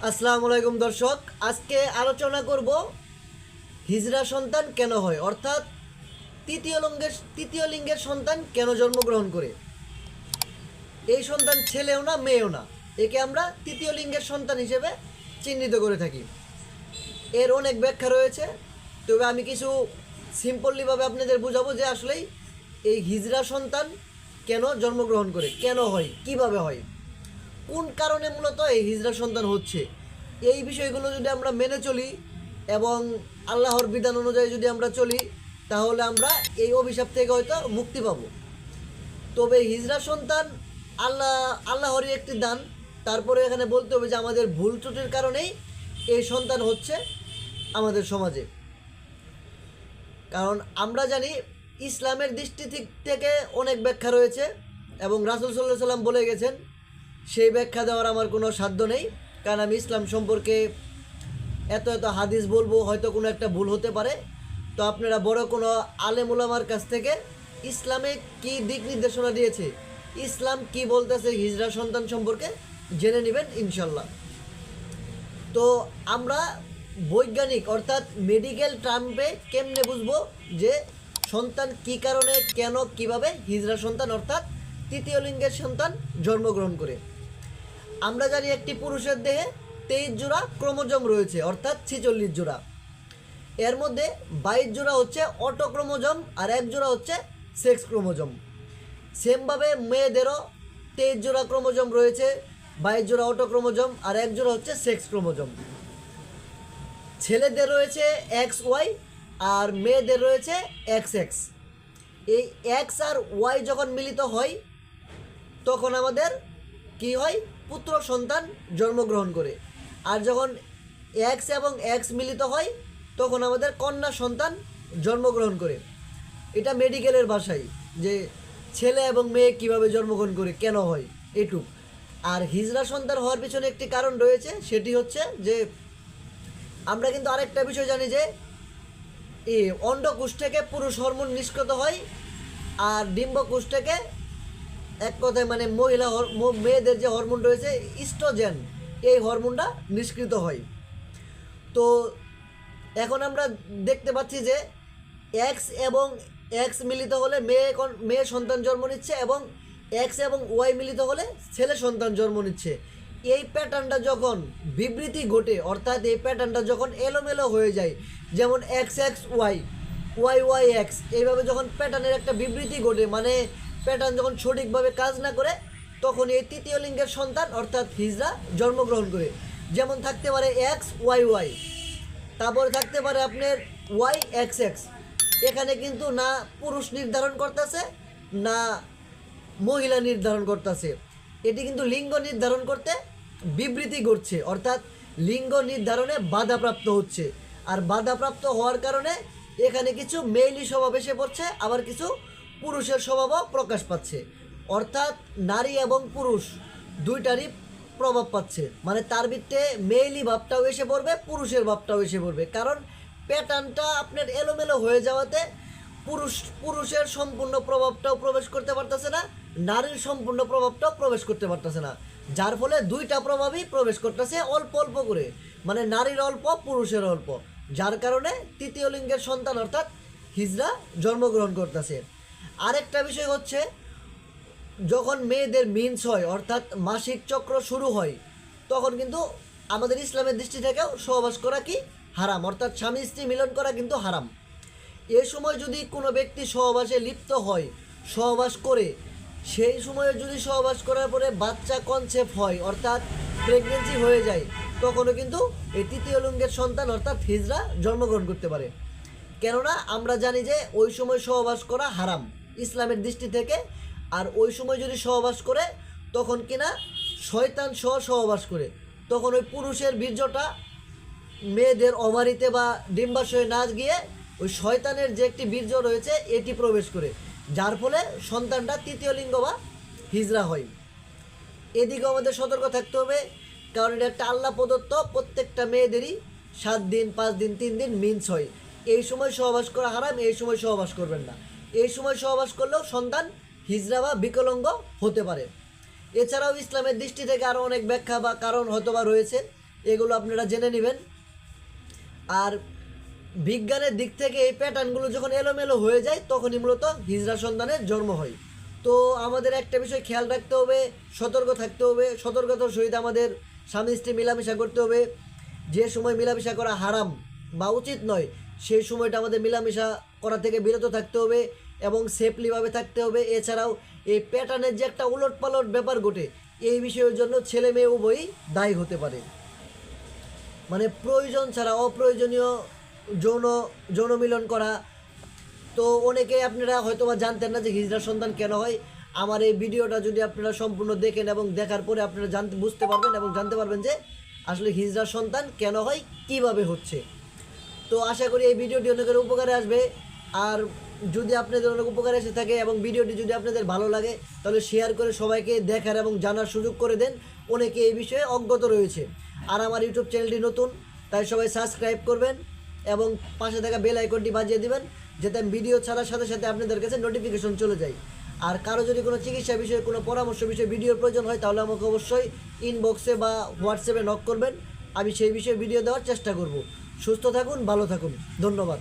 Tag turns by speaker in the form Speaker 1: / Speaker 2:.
Speaker 1: আসসালামু আলাইকুম দর্শক, আজকে আলোচনা করব হিজড়া সন্তান কেন হয়, অর্থাৎ তৃতীয় লিঙ্গের সন্তান কেন জন্মগ্রহণ করে। এই সন্তান ছেলেও না মেয়েও না, একে আমরা তৃতীয় লিঙ্গের সন্তান হিসেবে চিহ্নিত করে থাকি। এর অনেক ব্যাখ্যা রয়েছে, তবে আমি কিছু সিম্পলিভাবে আপনাদের বুঝাবো যে আসলেই এই হিজড়া সন্তান কেন জন্মগ্রহণ করে, কেন হয়, কিভাবে হয়, কোন কারণে মূলত এই হিজড়া সন্তান হচ্ছে। এই বিষয়গুলো যদি আমরা মেনে চলি এবং আল্লাহর বিধান অনুযায়ী যদি আমরা চলি, তাহলে আমরা এই অভিশাপ থেকে হয়তো মুক্তি পাব। তবে হিজড়া সন্তান আল্লাহরই একটি দান। তারপরে এখানে বলতে হবে যে আমাদের ভুল ত্রুটির কারণেই এই সন্তান হচ্ছে আমাদের সমাজে। কারণ আমরা জানি ইসলামের দৃষ্টি থেকে অনেক ব্যাখ্যা রয়েছে এবং রাসূল সাল্লাল্লাহু আলাইহি সাল্লাম বলে গেছেন, সেই ব্যাখ্যা দেওয়ার আমার কোনো সাধ্য নেই। কারণ আমি ইসলাম সম্পর্কে এত হাদিস বলবো, হয়তো কোনো একটা ভুল হতে পারে। তো আপনারা বড় কোনো আলেম ওলামার কাছ থেকে ইসলামে কি দিক নির্দেশনা দিয়েছে, ইসলাম কি বলতেছে হিজড়া সন্তান সম্পর্কে জেনে নেবেন ইনশাল্লাহ। তো আমরা বৈজ্ঞানিক অর্থাৎ মেডিকেল টার্মে কেমনে বুঝবো যে সন্তান কি কারণে, কেন, কিভাবে হিজড়া সন্তান অর্থাৎ তৃতীয় লিঙ্গের সন্তান জন্মগ্রহণ করে। আমরা জানি একটি পুরুষের দেহে 23 জোড়া ক্রোমোজোম রয়েছে, অর্থাৎ 46 জোড়া। এর মধ্যে 22 জোড়া হচ্ছে অটো ক্রোমোজোম আর 1 জোড়া হচ্ছে সেক্স ক্রোমোজোম। সেমভাবে মেয়েদেরও 23 জোড়া ক্রোমোজোম রয়েছে, 22 জোড়া অটো ক্রোমোজোম আর 1 জোড়া হচ্ছে সেক্স ক্রোমোজোম। ছেলেদের রয়েছে এক্স ওয়াই আর মেয়েদের রয়েছে এক্স এক্স। এই এক্স আর ওয়াই যখন মিলিত হয় তখন আমাদের কি হয়, পুত্র সন্তান জন্মগ্রহণ করে। আর যখন এক্স এবং এক্স মিলিত হয় তখন আমাদের কন্যা সন্তান জন্মগ্রহণ করে। এটা মেডিকেলের ভাষায় যে ছেলে এবং মেয়ে কিভাবে জন্মগ্রহণ করে, কেন হয়, এটুক। আর হিজড়া সন্তান হওয়ার পিছনে একটি কারণ রয়েছে, সেটি হচ্ছে যে আমরা কিন্তু আরেকটা বিষয় জানি যে এই অন্ডকোষ থেকে পুরুষ হরমোন নিষ্কৃত হয় আর ডিম্বকোষ থেকে এক কথায় মানে মেয়েদের যে হরমোন রয়েছে ইস্ট্রোজেন, এই হরমোনটা নিষ্কৃত হয়। তো এখন আমরা দেখতে পাচ্ছি যে এক্স এবং এক্স মিলিত হলে মেয়ে সন্তান জন্ম নিচ্ছে এবং এক্স এবং ওয়াই মিলিত হলে ছেলে সন্তান জন্ম নিচ্ছে। এই প্যাটার্নটা যখন বিবৃতি ঘটে, অর্থাৎ এই প্যাটার্নটা যখন এলোমেলো হয়ে যায়, যেমন x x y, y y x, এইভাবে যখন প্যাটার্নের একটা বিবৃতি ঘটে, মানে প্যাটার্ন যখন সঠিকভাবে কাজ না করে, তখন এই তৃতীয় লিঙ্গের সন্তান অর্থাৎ হিজড়া জন্মগ্রহণ করে। যেমন থাকতে পারে এক্স ওয়াই ওয়াই, তারপরে থাকতে পারে আপনার ওয়াই এক্স এক্স। এখানে কিন্তু না পুরুষ নির্ধারণ করতেছে না মহিলা নির্ধারণ করতেছে, এটি কিন্তু লিঙ্গ নির্ধারণ করতে বিবৃতি ঘটছে, অর্থাৎ লিঙ্গ নির্ধারণে বাধাপ্রাপ্ত হচ্ছে। আর বাধাপ্রাপ্ত হওয়ার কারণে এখানে কিছু মেইলি স্বভাব এসে পড়ছে, আবার কিছু পুরুষের স্বভাবও প্রকাশ পাচ্ছে। অর্থাৎ নারী এবং পুরুষ দুইটারই প্রভাব পাচ্ছে, মানে তার ভিতরে মেইলি ভাবটাও এসে পড়বে, পুরুষের ভাবটাও এসে পড়বে। কারণ প্যাটার্নটা আপনার এলোমেলো হয়ে যাওয়াতে পুরুষের সম্পূর্ণ প্রভাবটাও প্রবেশ করতে পারতেছে না, নারীর সম্পূর্ণ প্রভাবটাও প্রবেশ করতে পারতেছে না, যার ফলে দুইটা প্রভাবই প্রবেশ করতেছে অল্প অল্প করে, মানে নারীর অল্প পুরুষের অল্প, যার কারণে তৃতীয় লিঙ্গের সন্তান অর্থাৎ হিজড়া জন্মগ্রহণ করতেছে। আরেকটা বিষয় হচ্ছে যখন মেয়েদের মিন্স হয় অর্থাৎ মাসিক চক্র শুরু হয়, তখন কিন্তু আমাদের ইসলামের দৃষ্টি থেকেও সহবাস করা কি হারাম, অর্থাৎ স্বামী স্ত্রী মিলন করা কিন্তু হারাম। এ সময় যদি কোনো ব্যক্তি সহবাসে লিপ্ত হয়, সহবাস করে, সেই সময়ে যদি সহবাস করার পরে বাচ্চা কনসেপ্ট হয় অর্থাৎ প্রেগনেন্সি হয়ে যায়, তখনও কিন্তু এই তৃতীয় লিঙ্গের সন্তান অর্থাৎ হিজড়া জন্মগ্রহণ করতে পারে। কেননা আমরা জানি যে ওই সময় সহবাস করা হারাম ইসলামের দৃষ্টি থেকে। আর ওই সময় যদি সহবাস করে তখন কিনা শয়তান সহবাস করে, তখন ওই পুরুষের বীর্যটা মেয়েদের অভারিতে বা ডিম্বাশয়ে না গিয়ে ওই শয়তানের যে একটি বীর্য রয়েছে এটি প্রবেশ করে, যার ফলে সন্তানটা তৃতীয় লিঙ্গ বা হিজড়া হয়। এদিকেও আমাদের সতর্ক থাকতে হবে, কারণ এটা একটা আল্লাহ প্রদত্ত, প্রত্যেকটা মেয়েদেরই 7 দিন 5 দিন 3 দিন মিন্স হয়। এই সময় সহবাস করা হারাম, এই সময় সহবাস করবেন না। এই সময় সহবাস করলেও সন্তান হিজড়া বা বিকলাঙ্গ হতে পারে। এছাড়াও ইসলামের দৃষ্টি থেকে আরও অনেক ব্যাখ্যা বা কারণ হয়তো বা রয়েছে, এগুলো আপনারা জেনে নেবেন। আর বিজ্ঞানের দিক থেকে এই প্যাটার্নগুলো যখন এলোমেলো হয়ে যায় তখনই মূলত হিজড়া সন্তানের জন্ম হয়। তো আমাদের একটা বিষয় খেয়াল রাখতে হবে, সতর্ক থাকতে হবে, সতর্কতার সহিত আমাদের স্বামী স্ত্রী মেলামেশা করতে হবে। যে সময় মেলামেশা করা হারাম বা উচিত নয় সেই সময়টা আমাদের মেলামেশা করা থেকে বিরত থাকতে হবে এবং সেফলিভাবে থাকতে হবে। এছাড়াও এই প্যাটার্নের যে একটা উলটপালট ব্যাপার ঘটে এই বিষয়ের জন্য ছেলে মেয়ে উভয়ই দায়ী হতে পারে। মানে প্রয়োজন ছাড়া অপ্রয়োজনীয় যৌন মিলন করা। তো অনেকে আপনারা হয়তো বা জানতেন না যে হিজড়া সন্তান কেন হয়। আমার এই ভিডিওটা যদি আপনারা সম্পূর্ণ দেখেন এবং দেখার পরে আপনারা বুঝতে পারবেন এবং জানতে পারবেন যে আসলে হিজড়া সন্তান কেন হয়, কিভাবে হচ্ছে। তো আশা করি এই ভিডিওটি অনেকের উপকারে আসবে। আর যদি আপনাদের অনেক উপকারে এসে থাকে এবং ভিডিওটি যদি আপনাদের ভালো লাগে তাহলে শেয়ার করে সবাইকে দেখার এবং জানার সুযোগ করে দেন। অনেকে এই বিষয়ে অজ্ঞত রয়েছে। আর আমার ইউটিউব চ্যানেলটি নতুন, তাই সবাই সাবস্ক্রাইব করবেন এবং পাশে থাকা বেল আইকনটি বাজিয়ে দিবেন যাতে আমি ভিডিও ছাড়ার সাথে সাথে আপনাদের কাছে নোটিফিকেশন চলে যায়। আর কারো যদি কোনো চিকিৎসা বিষয়ে কোনো পরামর্শ বিষয়ে ভিডিওর প্রয়োজন হয় তাহলে আমাকে অবশ্যই ইনবক্সে বা হোয়াটসঅ্যাপে নক করবেন। আমি সেই বিষয়ে ভিডিও দেওয়ার চেষ্টা করব। সুস্থ থাকুন, ভালো থাকুন, ধন্যবাদ।